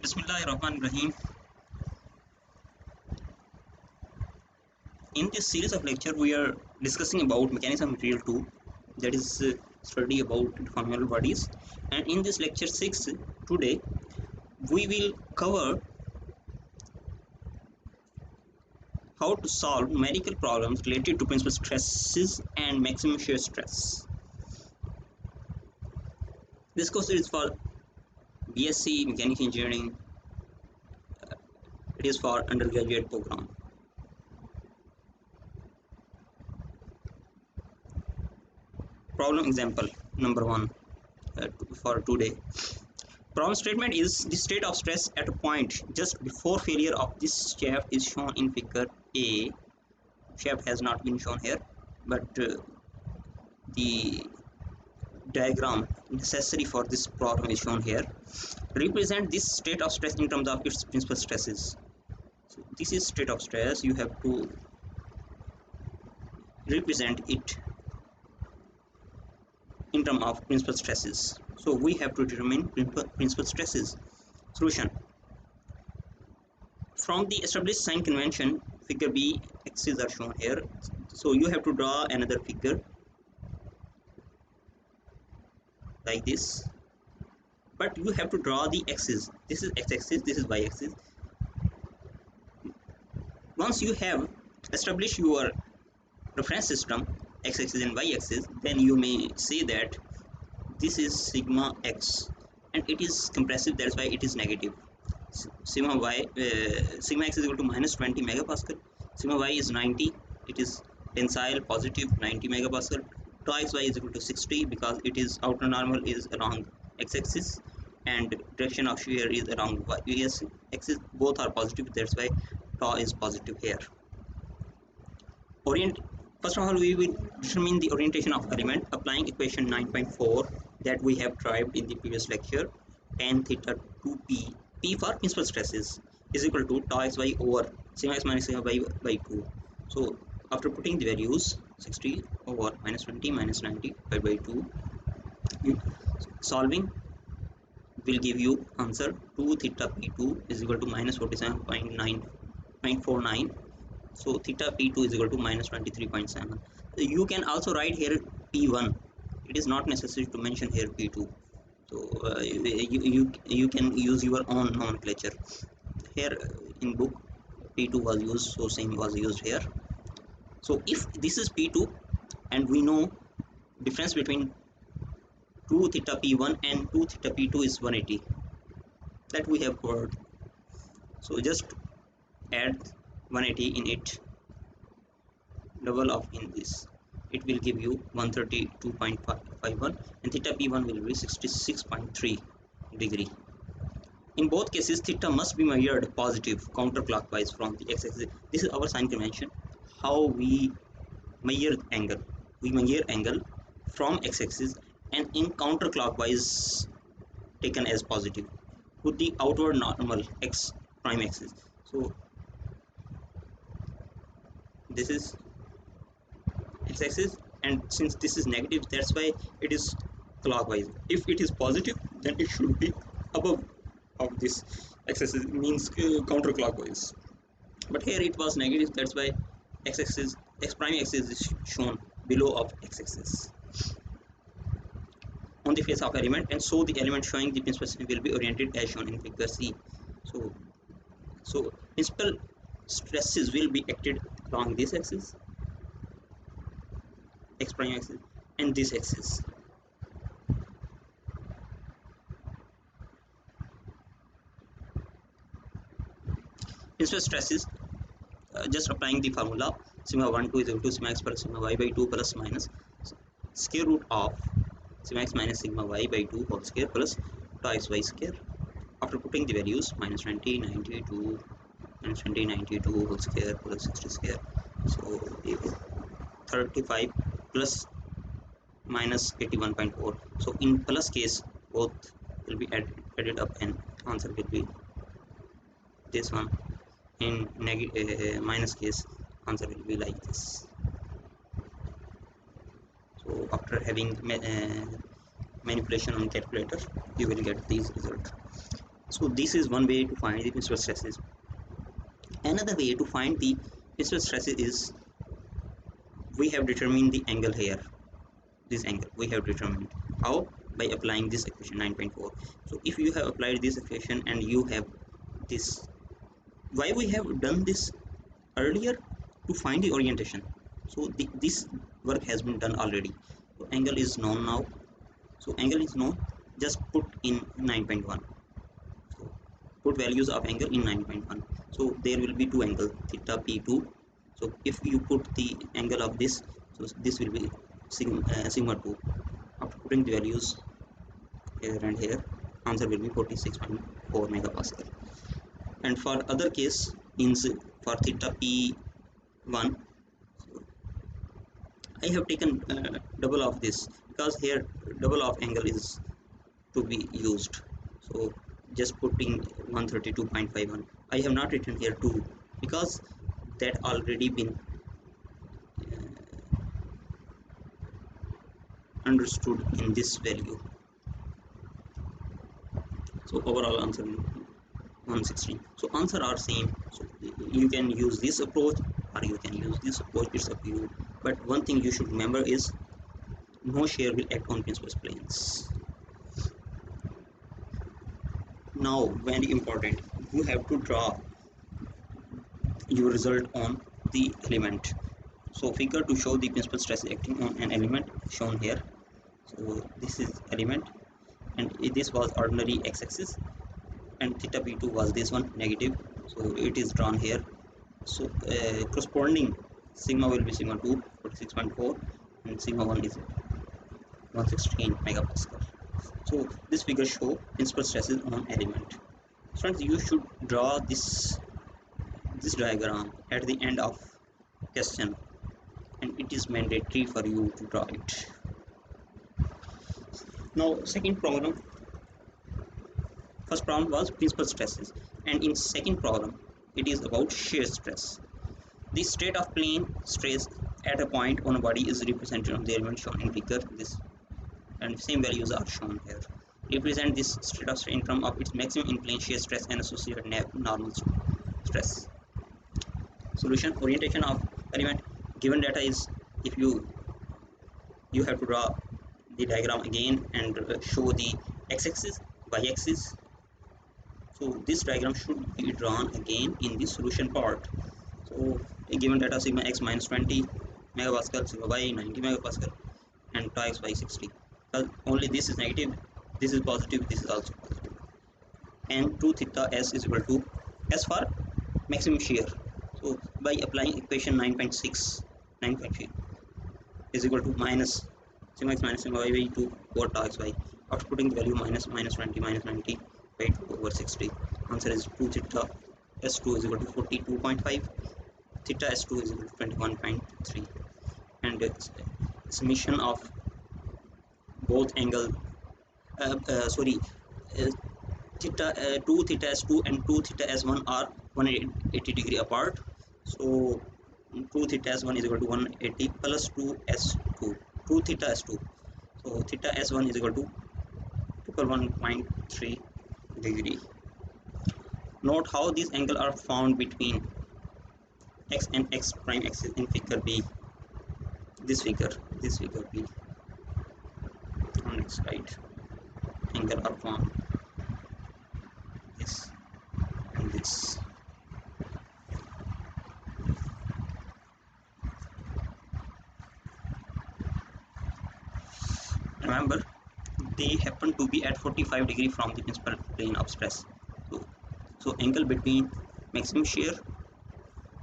Bismillahirrahmanirrahim. In this series of lecture, we are discussing about mechanism of material 2, that is study about deformable bodies. And in this lecture 6 today, we will cover how to solve numerical problems related to principal stresses and maximum shear stress. This course is for BSc Mechanical Engineering. It is for undergraduate program. Problem example number 1 for today. Problem statement is the state of stress at a point just before failure of this shaft is shown in figure A. Shaft has not been shown here, but the diagram necessary for this problem is shown here. Represent this state of stress in terms of its principal stresses. So this is state of stress. You have to represent it in terms of principal stresses. So we have to determine principal stresses. Solution. From the established sign convention, figure B, axes are shown here. So you have to draw another figure like this, but you have to draw the axis. This is x-axis, this is y-axis. Once you have established your reference system, x-axis and y-axis, then you may say that this is sigma x, and it is compressive, that's why it is negative. Sigma x is equal to minus 20 megapascal, sigma y is 90, it is tensile positive 90 megapascal. Tau xy is equal to 60 because it is outer normal is along x-axis and direction of shear is around y-axis. Both are positive, that's why tau is positive here. First of all, we will determine the orientation of element applying equation 9.4 that we have derived in the previous lecture. Tan theta 2p, p for principal stresses, is equal to tau xy over sigma x minus sigma y by 2. So after putting the values 60 over minus 20 minus 90 by 2, solving will give you answer 2 theta p2 is equal to minus 47.49. So theta p2 is equal to minus 23.7. You can also write here p1. It is not necessary to mention here p2. So you can use your own nomenclature. Here in book p2 was used, so same was used here. So if this is p2 and we know difference between 2 theta p1 and 2 theta p2 is 180, that we have covered. So just add 180 in it, double of in this, it will give you 132.51, and theta p1 will be 66.3 degree. In both cases, theta must be measured positive counterclockwise from the x-axis. This is our sign convention. How we measure angle? We measure angle from x-axis and in counterclockwise taken as positive with the outward normal x prime axis. So this is x-axis, and since this is negative, that's why it is clockwise. If it is positive, then it should be above of this x-axis, means counterclockwise. But here it was negative, that's why x-axis, x prime axis is shown below of x-axis on the face of element, and so the element showing the principal will be oriented as shown in figure C. So principal stresses will be acted along this axis, x prime axis, and this axis. Principal stresses, just applying the formula, sigma 1 2 is equal to sigma x plus sigma y by 2 plus minus square root of sigma x minus sigma y by 2 whole square plus tau xy square. After putting the values, minus 20 92 minus 20 92 whole square plus 60 square, so 35 plus minus 81.4. so in plus case both will be added up and answer will be this one. In minus case, answer will be like this. So after having manipulation on calculator, you will get these results. So this is one way to find the principal stresses. Another way to find the principal stresses is, we have determined the angle here. This angle we have determined. How? By applying this equation 9.4. So if you have applied this equation and you have this, why we have done this earlier? To find the orientation. So this work has been done already. So angle is known now. So angle is known, just put in 9.1. So put values of angle in 9.1. So there will be two angles, theta p2. So if you put the angle of this, so this will be sigma 2. After putting the values here and here, answer will be 46.4 megapascal. And for other case, in for theta p1, so I have taken double of this, because here double of angle is to be used. So just putting 132.51. I have not written here 2, because that already been understood in this value. So overall answer 116. So answer are same. So you can use this approach or you can use this approach, it's up to you. But one thing you should remember is, no shear will act on principal planes. Now very important, you have to draw your result on the element. So figure to show the principal stress acting on an element shown here. So this is element, and this was ordinary x-axis, and theta p2 was this one, negative. So it is drawn here. So corresponding sigma will be sigma 2, 46.4, and sigma 1 is 116 megapascal. So this figure show principal stresses on element. Friends, you should draw this diagram at the end of question, and it is mandatory for you to draw it. Now second problem, first problem was principal stresses, and in second problem it is about shear stress. The state of plane stress at a point on a body is represented on the element shown in figure this, and same values are shown here. Represent this state of strain from of its maximum in plane shear stress and associated normal stress. Solution: orientation of element. Given data is, if you have to draw the diagram again and show the x-axis, y-axis. So this diagram should be drawn again in the solution part. So given data, sigma x minus 20 megapascal, sigma y 90 megapascal, and tau x y 60. Only this is negative, this is positive, this is also positive. And 2 theta s is equal to s for maximum shear. So by applying equation 9.6, 9.3 is equal to minus sigma x minus sigma y by 2 over tau x y. After putting the value minus 20 minus 90 by 2 over 60, answer is 2 theta s2 is equal to 42.5, theta s2 is equal to 21.3, and summation of both angle sorry theta 2 theta s2 and 2 theta s1 are 180 degree apart. So 2 theta s1 is equal to 180 plus 2 s2, 2 theta s2. So theta s1 is equal to 1.3 degree. Note how these angles are found between x and x prime axis in figure B. This figure B. On next slide, angle are found this and this. Remember, they happen to be at 45 degree from the principal plane of stress. So angle between maximum shear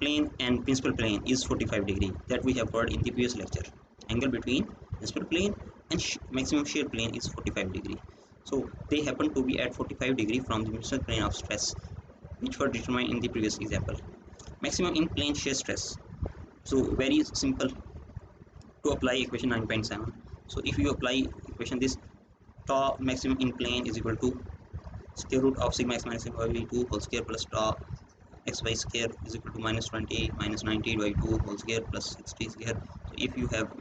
plane and principal plane is 45 degree, that we have heard in the previous lecture. Angle between principal plane and maximum shear plane is 45 degree. So they happen to be at 45 degree from the principal plane of stress, which were determined in the previous example. Maximum in plane shear stress. So very simple to apply equation 9.7. So if you apply equation this, tau maximum in plane is equal to square root of sigma x minus sigma y by 2 whole square plus tau xy square is equal to minus 20 minus 90 by 2 whole square plus 60 square. So if you have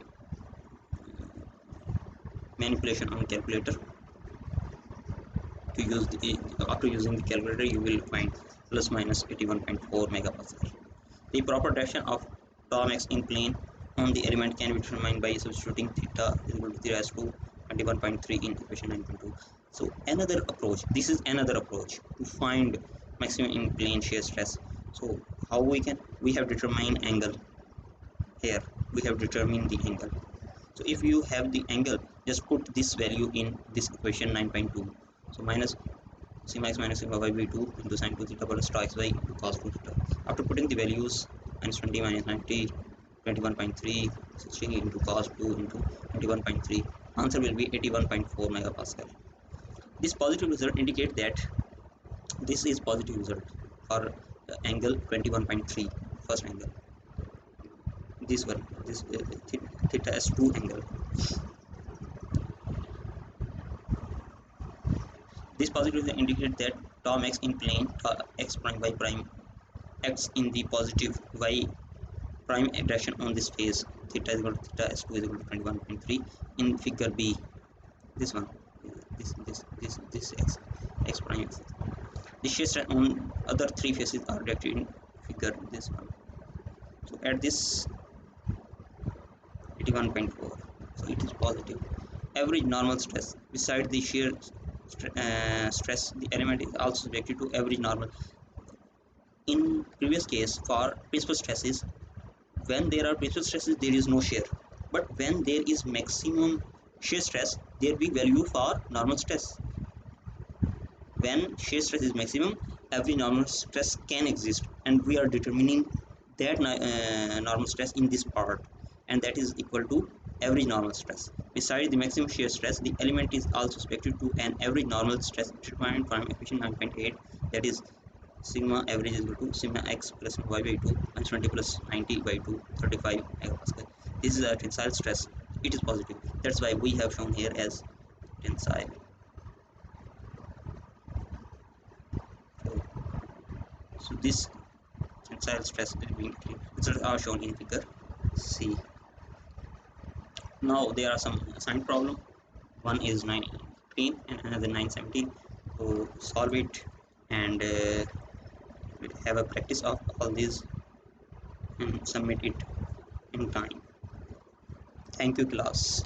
manipulation on calculator, to use after using the calculator, you will find plus minus 81.4 megapascal. The proper direction of tau max in plane on the element can be determined by substituting theta is equal to 3 raised to 21.3 in equation 9.2. So another approach, this is another approach to find maximum in plane shear stress. So how we have determined angle here, we have determined the angle. So if you have the angle, just put this value in this equation 9.2. So minus sigma x minus sigma y by 2 into sin 2 theta plus tau xy into cos 2 theta. After putting the values, minus 20 minus 90, 21.3, 60 into cos 2 into 21.3, answer will be 81.4 megapascal. This positive result indicates that this is positive result for angle 21.3, first angle. This one, this theta s2 angle. This positive result indicates that tau max in plane tau x prime y prime acts in the positive y prime direction on this phase. Theta is equal to theta s2 is equal to 21.3 in figure B. This one, this x prime x. The shear stress on other three faces are directed in figure this one. So at this 81.4, so it is positive. Average normal stress beside the shear stress, the element is also subjected to average normal. In previous case, for principal stresses, when there are principal stresses, there is no shear, but when there is maximum shear stress, there will be value for normal stress. When shear stress is maximum, every normal stress can exist, and we are determining that normal stress in this part, and that is equal to average normal stress. Besides the maximum shear stress, the element is also subjected to an average normal stress determined from equation 9.8, that is sigma average is equal to sigma x plus y by 2 minus 20 plus 90 by 2, 35 megapascal. This is a tensile stress. It is positive. That's why we have shown here as tensile. So this tensile stress results are shown in figure C. Now there are some assigned problem. One is 915 and another 917. So solve it and have a practice of all these and submit it in time. Thank you, class.